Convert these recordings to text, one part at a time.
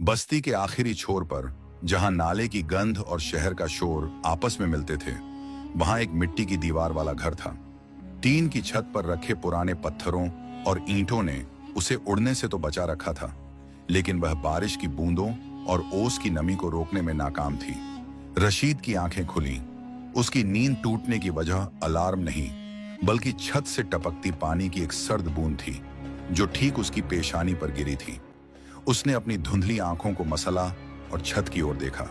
बस्ती के आखिरी छोर पर, जहां नाले की गंध और शहर का शोर आपस में मिलते थे, वहां एक मिट्टी की दीवार वाला घर था। टीन की छत पर रखे पुराने पत्थरों और ईंटों ने उसे उड़ने से तो बचा रखा था, लेकिन वह बारिश की बूंदों और ओस की नमी को रोकने में नाकाम थी। रशीद की आंखें खुली। उसकी नींद टूटने की वजह अलार्म नहीं, बल्कि छत से टपकती पानी की एक सर्द बूंद थी, जो ठीक उसकी पेशानी पर गिरी थी। उसने अपनी धुंधली आंखों को मसला और छत की ओर देखा।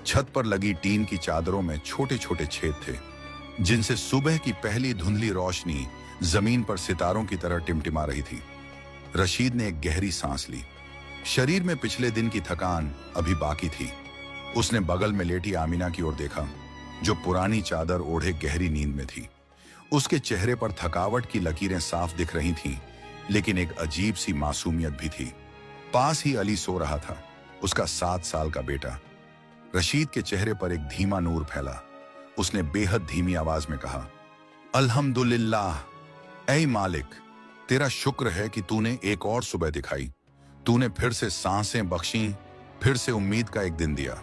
छत पर लगी टीन की चादरों में छोटे छोटे छेद थे, जिनसे सुबह की पहली धुंधली रोशनी जमीन पर सितारों की तरह टिमटिमा रही थी। रशीद ने एक गहरी सांस ली। शरीर में पिछले दिन की थकान अभी बाकी थी। उसने बगल में लेटी आमिना की ओर देखा, जो पुरानी चादर ओढ़े गहरी नींद में थी। उसके चेहरे पर थकावट की लकीरें साफ दिख रही थीं, लेकिन एक अजीब सी मासूमियत भी थी। पास ही अली सो रहा था, उसका 7 साल का बेटा। रशीद के चेहरे पर एक धीमा नूर फैला। उसने बेहद धीमी आवाज में कहा, अल्हम्दुलिल्लाह, ऐ मालिक, तेरा शुक्र है कि तूने एक और सुबह दिखाई। तूने फिर से सांसें बख्शी, फिर से उम्मीद का एक दिन दिया।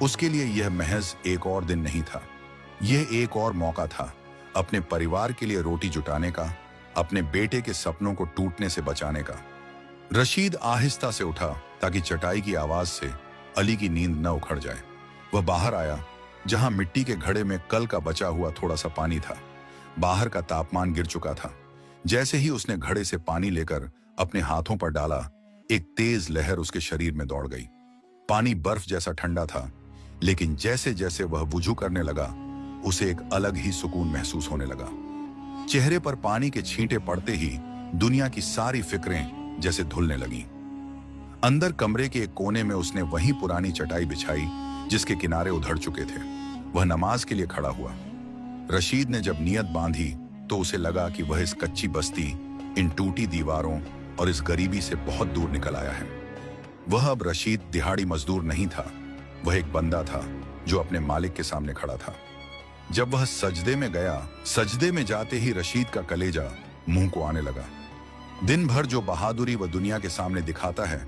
उसके लिए यह महज एक और दिन नहीं था, यह एक और मौका था अपने परिवार के लिए रोटी जुटाने का, अपने बेटे के सपनों को टूटने से बचाने का। रशीद आहिस्ता से उठा ताकि चटाई की आवाज से अली की नींद न उखड़ जाए। वह बाहर आया, जहां मिट्टी के घड़े में कल का बचा हुआ थोड़ा सा पानी था। बाहर का तापमान गिर चुका था। जैसे ही उसने घड़े से पानी लेकर अपने हाथों पर डाला, एक तेज लहर उसके शरीर में दौड़ गई। पानी बर्फ जैसा ठंडा था, लेकिन जैसे जैसे वह वुजू करने लगा, उसे एक अलग ही सुकून महसूस होने लगा। चेहरे पर पानी के छींटे पड़ते ही दुनिया की सारी फिक्रें जैसे धुलने लगी। अंदर कमरे के एक कोने में उसने वही पुरानी चटाई बिछाई जिसके किनारे उधड़ चुके थे। वह नमाज के लिए खड़ा हुआ। रशीद ने जब नियत बांधी तो उसे लगा कि वह इस कच्ची बस्ती, इन टूटी दीवारों और इस गरीबी से बहुत दूर निकल आया है। वह अब रशीद दिहाड़ी मजदूर नहीं था, वह एक बंदा था जो अपने मालिक के सामने खड़ा था। जब वह सजदे में गया, सजदे में जाते ही रशीद का कलेजा मुंह को आने लगा। दिन भर जो बहादुरी वह दुनिया के सामने दिखाता है,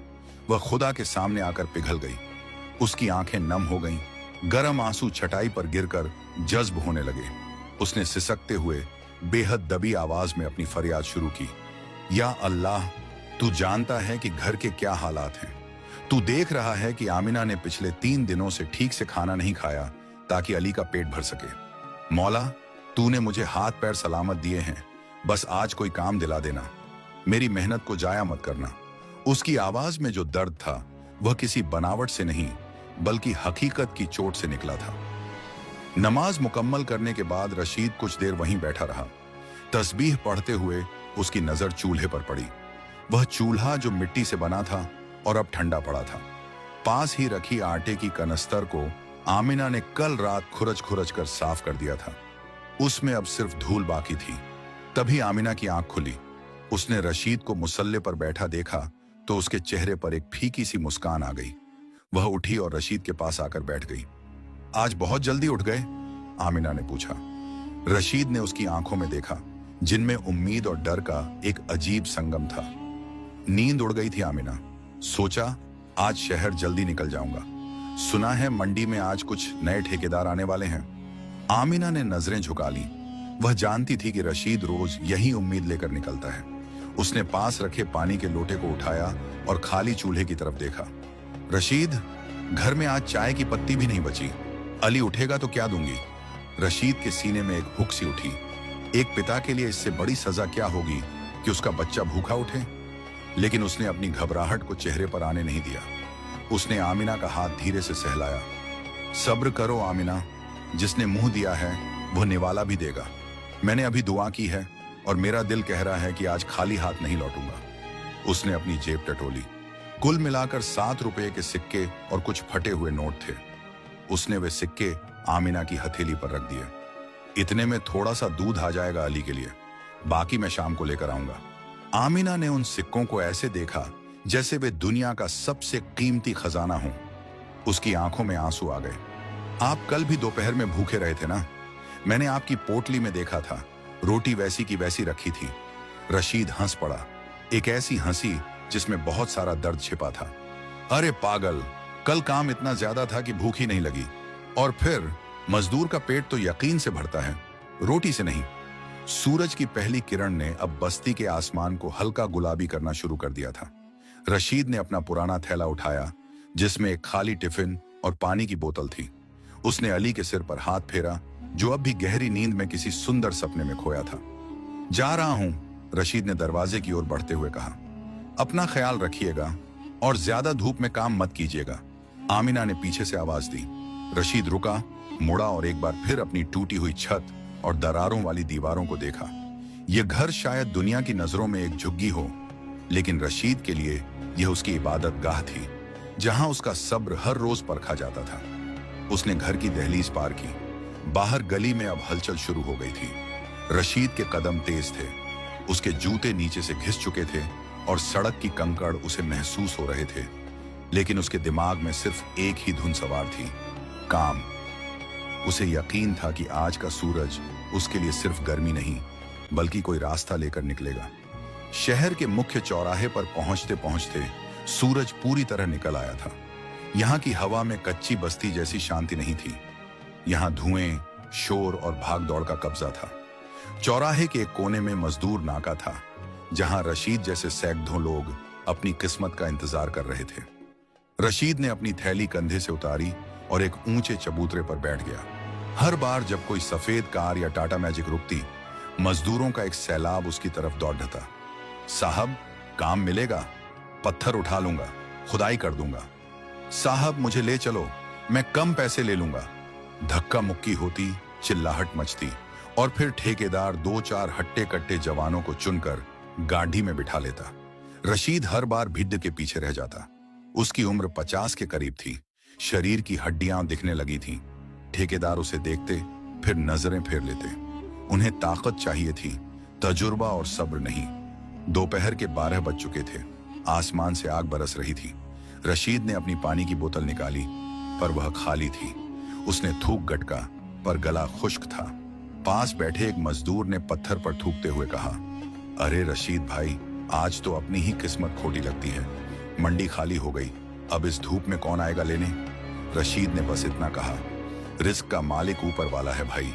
वह खुदा के सामने आकर पिघल गई। उसकी आंखें नम हो गईं, गर्म आंसू चटाई पर गिरकर जज्ब होने लगे। उसने सिसकते हुए बेहद दबी आवाज में अपनी फरियाद शुरू की, या अल्लाह, तू जानता है कि घर के क्या हालात हैं। तू देख रहा है कि आमिना ने पिछले 3 दिनों से ठीक से खाना नहीं खाया ताकि अली का पेट भर सके। मौला, तूने मुझे हाथ पैर सलामत दिए हैं, बस आज कोई काम दिला देना, मेरी मेहनत को जाया मत करना। उसकी आवाज में जो दर्द था, वह किसी बनावट से नहीं, बल्कि हकीकत की चोट से निकला था। नमाज मुकम्मल करने के बाद रशीद कुछ देर वहीं बैठा रहा। तस्बीह पढ़ते हुए उसकी नजर चूल्हे पर पड़ी। वह चूल्हा जो मिट्टी से बना था और अब ठंडा पड़ा था। पास ही रखी आटे की कनस्तर को आमिना ने कल रात खुरच खुरच कर साफ कर दिया था। उसमें अब सिर्फ धूल बाकी थी। तभी आमिना की आंख खुली। उसने रशीद को मुसल्ले पर बैठा देखा तो उसके चेहरे पर एक फीकी सी मुस्कान आ गई। वह उठी और रशीद के पास आकर बैठ गई। आज बहुत जल्दी उठ गए? आमिना ने पूछा। रशीद ने उसकी आंखों में देखा, जिनमें उम्मीद और डर का एक अजीब संगम था। नींद उड़ गई थी आमिना। सोचा, आज शहर जल्दी निकल जाऊंगा। सुना है मंडी में आज कुछ नए ठेकेदार आने वाले हैं। आमिना ने नजरें झुका ली। वह जानती थी कि रशीद रोज यही उम्मीद लेकर निकलता है। उसने पास रखे पानी के लोटे को उठाया और खाली चूल्हे की तरफ देखा। रशीद, घर में आज चाय की पत्ती भी नहीं बची। अली उठेगा तो क्या दूंगी? रशीद के सीने में एक हुक सी उठी। एक पिता के लिए इससे बड़ी सजा क्या होगी कि उसका बच्चा भूखा उठे? लेकिन उसने अपनी घबराहट को चेहरे पर आने नहीं दिया। उसने आमिना का हाथ धीरे से सहलाया। सब्र करो आमिना, जिसने मुंह दिया है वह निवाला भी देगा। मैंने अभी दुआ की है और मेरा दिल कह रहा है कि आज खाली हाथ नहीं लौटूंगा। उसने अपनी जेब टटोली। कुल मिलाकर 7 रुपए के सिक्के और कुछ फटे हुए नोट थे। उसने वे सिक्के आमिना की हथेली पर रख दिए। इतने में थोड़ा सा दूध आ जाएगा अली के लिए, बाकी मैं शाम को लेकर आऊंगा। आमिना ने उन सिक्कों को ऐसे देखा जैसे वे दुनिया का सबसे कीमती खजाना हो। उसकी आंखों में आंसू आ गए। आप कल भी दोपहर में भूखे रहे थे ना? मैंने आपकी पोटली में देखा था, रोटी वैसी की वैसी रखी थी। रशीद हंस पड़ा, एक ऐसी हंसी जिसमें बहुत सारा दर्द छिपा था। अरे पागल, कल काम इतना ज्यादा था कि भूख ही नहीं लगी। और फिर मजदूर का पेट तो यकीन से भरता है, रोटी से नहीं। सूरज की पहली किरण ने अब बस्ती के आसमान को हल्का गुलाबी करना शुरू कर दिया था। रशीद ने अपना पुराना थैला उठाया जिसमें एक खाली टिफिन और पानी की बोतल थी। उसने अली के सिर पर हाथ फेरा जो अब भी गहरी नींद में किसी सुंदर सपने में खोया था। जा रहा हूं, रशीद ने दरवाजे की ओर बढ़ते हुए कहा। अपना ख्याल रखिएगा और ज्यादा धूप में काम मत कीजिएगा, आमिना ने पीछे से आवाज दी। रशीद रुका, मुड़ा और एक बार फिर अपनी टूटी हुई छत और दरारों वाली दीवारों को देखा। यह घर शायद दुनिया की नजरों में एक झुग्गी हो, लेकिन रशीद के लिए यह उसकी इबादत गाह थी, जहां उसका सब्र हर रोज परखा जाता था। उसने घर की दहलीज पार की। बाहर गली में अब हलचल शुरू हो गई थी। रशीद के कदम तेज थे, उसके जूते नीचे से घिस चुके थे और सड़क की कंकड़ उसे महसूस हो रहे थे, लेकिन उसके दिमाग में सिर्फ एक ही धुन सवार थी, काम। उसे यकीन था कि आज का सूरज उसके लिए सिर्फ गर्मी नहीं बल्कि कोई रास्ता लेकर निकलेगा। शहर के मुख्य चौराहे पर पहुंचते पहुंचते सूरज पूरी तरह निकल आया था। यहाँ की हवा में कच्ची बस्ती जैसी शांति नहीं थी। यहाँ धुएं, शोर और भाग दौड़ का कब्जा था। चौराहे के एक कोने में मजदूर नाका था, जहां रशीद जैसे सैकड़ों लोग अपनी किस्मत का इंतजार कर रहे थे। रशीद ने अपनी थैली कंधे से उतारी और एक ऊंचे चबूतरे पर बैठ गया। हर बार जब कोई सफेद कार या टाटा मैजिक रुकती, मजदूरों का एक सैलाब उसकी तरफ दौड़ता। साहब, काम मिलेगा, पत्थर उठा लूंगा, खुदाई कर दूंगा। साहब, मुझे ले चलो, मैं कम पैसे ले लूंगा। धक्का मुक्की होती, चिल्लाहट मचती और फिर ठेकेदार 2-4 हट्टे कट्टे जवानों को चुनकर गाड़ी में बिठा लेता। रशीद हर बार भिड्ड के पीछे रह जाता। उसकी उम्र 50 के करीब थी, शरीर की हड्डियां दिखने लगी थीं। ठेकेदार उसे देखते, फिर नजरें फेर लेते। उन्हें ताकत चाहिए थी, तजुर्बा और सब्र नहीं। दोपहर के 12 बज चुके थे। आसमान से आग बरस रही थी। रशीद ने अपनी पानी की बोतल निकाली, पर वह खाली थी। उसने थूक गटका, पर गला खुश्क था। पास बैठे एक मजदूर ने पत्थर पर थूकते हुए कहा, अरे रशीद भाई, आज तो अपनी ही किस्मत खोटी लगती है। मंडी खाली हो गई, अब इस धूप में कौन आएगा लेने। रशीद ने बस इतना कहा, रिस्क का मालिक ऊपर वाला है भाई।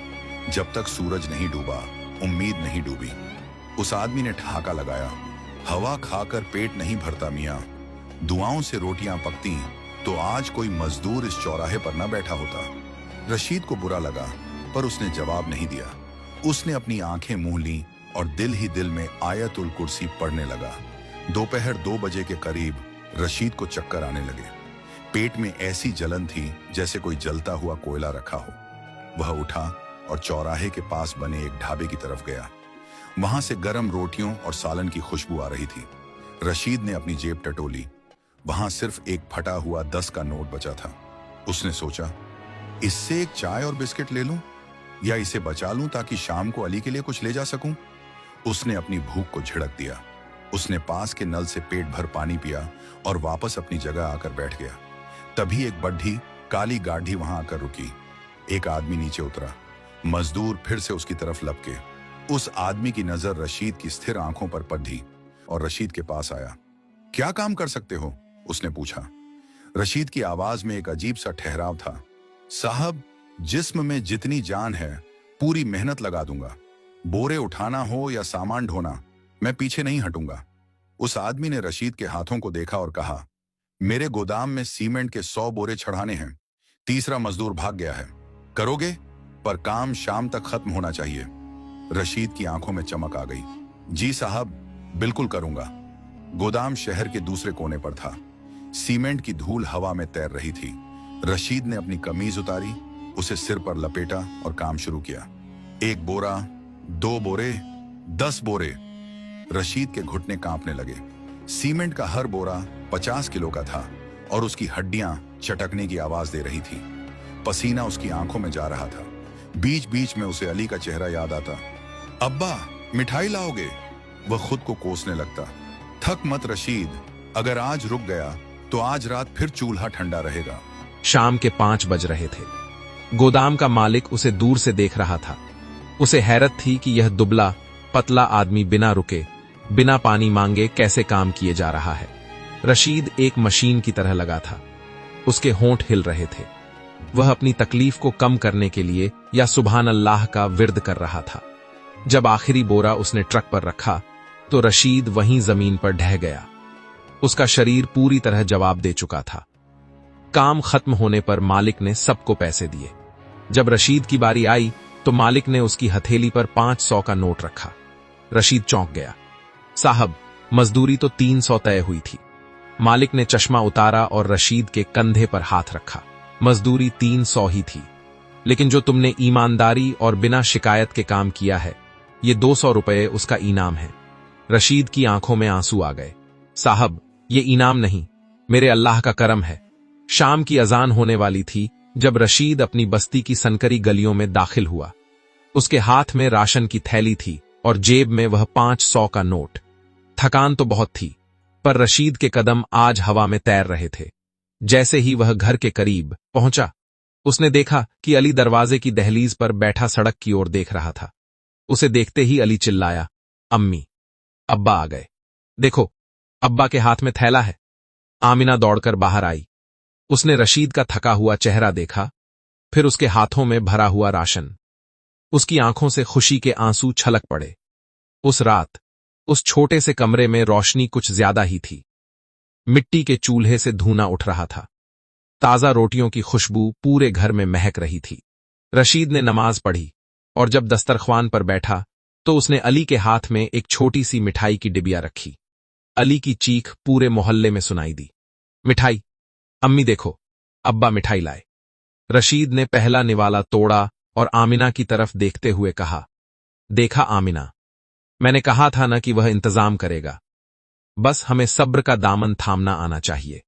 जब तक सूरज नहीं डूबा, उम्मीद नहीं डूबी। उस आदमी ने ठहाका लगाया, हवा खाकर पेट नहीं भरता मियाँ। दुआओं से रोटियां पकती तो आज कोई मजदूर इस चौराहे पर न बैठा होता। रशीद को बुरा लगा, पर उसने जवाब नहीं दिया। उसने अपनी आंखें मूंह ली और दिल ही दिल में आयतुल कुर्सी पढ़ने लगा। दोपहर 2 बजे के करीब रशीद को चक्कर आने लगे। पेट में ऐसी जलन थी जैसे कोई जलता हुआ कोयला रखा हो। वह उठा और चौराहे के पास बने एक ढाबे की तरफ गया। वहां से गर्म रोटियों और सालन की खुशबू आ रही थी। रशीद ने अपनी जेब टटोली। वहां सिर्फ एक फटा हुआ 10 का नोट बचा था। उसने सोचा, इससे एक चाय और बिस्किट ले लूं या इसे बचा लूं ताकि शाम को अली के लिए कुछ ले जा सकूं। उसने अपनी भूख को झिड़क दिया। उसने पास के नल से पेट भर पानी पिया और वापस अपनी जगह आकर बैठ गया। तभी एक बड्ढी काली गाढ़ी वहां आकर रुकी। एक आदमी नीचे उतरा। मजदूर फिर से उसकी तरफ लपके। उस आदमी की नजर रशीद की स्थिर आंखों पर पड़ी और रशीद के पास आया। क्या काम कर सकते हो? उसने पूछा। रशीद की आवाज में एक अजीब सा ठहराव था। साहब, जिस्म में जितनी जान है पूरी मेहनत लगा दूंगा। बोरे उठाना हो या सामान ढोना, मैं पीछे नहीं हटूंगा। उस आदमी ने रशीद के हाथों को देखा और कहा, मेरे गोदाम में सीमेंट के 100 बोरे चढ़ाने हैं। तीसरा मजदूर भाग गया है। करोगे? पर काम शाम तक खत्म होना चाहिए। रशीद की आंखों में चमक आ गई। जी साहब, बिल्कुल करूंगा। गोदाम शहर के दूसरे कोने पर था। सीमेंट की धूल हवा में तैर रही थी। रशीद ने अपनी कमीज उतारी, उसे सिर पर लपेटा और काम शुरू किया। 1 बोरा, 2 बोरे, 10 बोरे। रशीद के घुटने कांपने लगे। सीमेंट का हर बोरा 50 किलो का था और उसकी हड्डियां चटकने की आवाज दे रही थी। पसीना उसकी आंखों में जा रहा था। बीच बीच में उसे अली का चेहरा याद आता। अब्बा, मिठाई लाओगे? वह खुद को कोसने लगता। थक मत रशीद, अगर आज रुक गया तो आज रात फिर चूल्हा ठंडा रहेगा। शाम के 5 बज रहे थे। गोदाम का मालिक उसे दूर से देख रहा था। उसे हैरत थी कि यह दुबला पतला आदमी बिना रुके, बिना पानी मांगे कैसे काम किए जा रहा है। रशीद एक मशीन की तरह लगा था। उसके होंठ हिल रहे थे। वह अपनी तकलीफ को कम करने के लिए या सुभान अल्लाह का विर्द कर रहा था। जब आखिरी बोरा उसने ट्रक पर रखा तो रशीद वहीं जमीन पर ढह गया। उसका शरीर पूरी तरह जवाब दे चुका था। काम खत्म होने पर मालिक ने सबको पैसे दिए। जब रशीद की बारी आई तो मालिक ने उसकी हथेली पर 500 का नोट रखा। रशीद चौंक गया। साहब, मजदूरी तो 300 तय हुई थी। मालिक ने चश्मा उतारा और रशीद के कंधे पर हाथ रखा। मजदूरी 300 ही थी, लेकिन जो तुमने ईमानदारी और बिना शिकायत के काम किया है, ये 200 रुपए उसका इनाम है। रशीद की आंखों में आंसू आ गए। साहब, ये इनाम नहीं, मेरे अल्लाह का करम है। शाम की अजान होने वाली थी जब रशीद अपनी बस्ती की सनकरी गलियों में दाखिल हुआ। उसके हाथ में राशन की थैली थी और जेब में वह 500 का नोट। थकान तो बहुत थी, पर रशीद के कदम आज हवा में तैर रहे थे। जैसे ही वह घर के करीब पहुंचा, उसने देखा कि अली दरवाजे की दहलीज पर बैठा सड़क की ओर देख रहा था। उसे देखते ही अली चिल्लाया, अम्मी, अब्बा आ गए। देखो, अब्बा के हाथ में थैला है। आमिना दौड़कर बाहर आई। उसने रशीद का थका हुआ चेहरा देखा, फिर उसके हाथों में भरा हुआ राशन। उसकी आंखों से खुशी के आंसू छलक पड़े। उस रात उस छोटे से कमरे में रोशनी कुछ ज्यादा ही थी। मिट्टी के चूल्हे से धुआं उठ रहा था। ताजा रोटियों की खुशबू पूरे घर में महक रही थी। रशीद ने नमाज पढ़ी और जब दस्तरख्वान पर बैठा तो उसने अली के हाथ में एक छोटी सी मिठाई की डिबिया रखी। अली की चीख पूरे मोहल्ले में सुनाई दी। मिठाई! अम्मी देखो, अब्बा मिठाई लाए। रशीद ने पहला निवाला तोड़ा और आमिना की तरफ देखते हुए कहा, देखा आमिना, मैंने कहा था ना कि वह इंतजाम करेगा। बस हमें सब्र का दामन थामना आना चाहिए।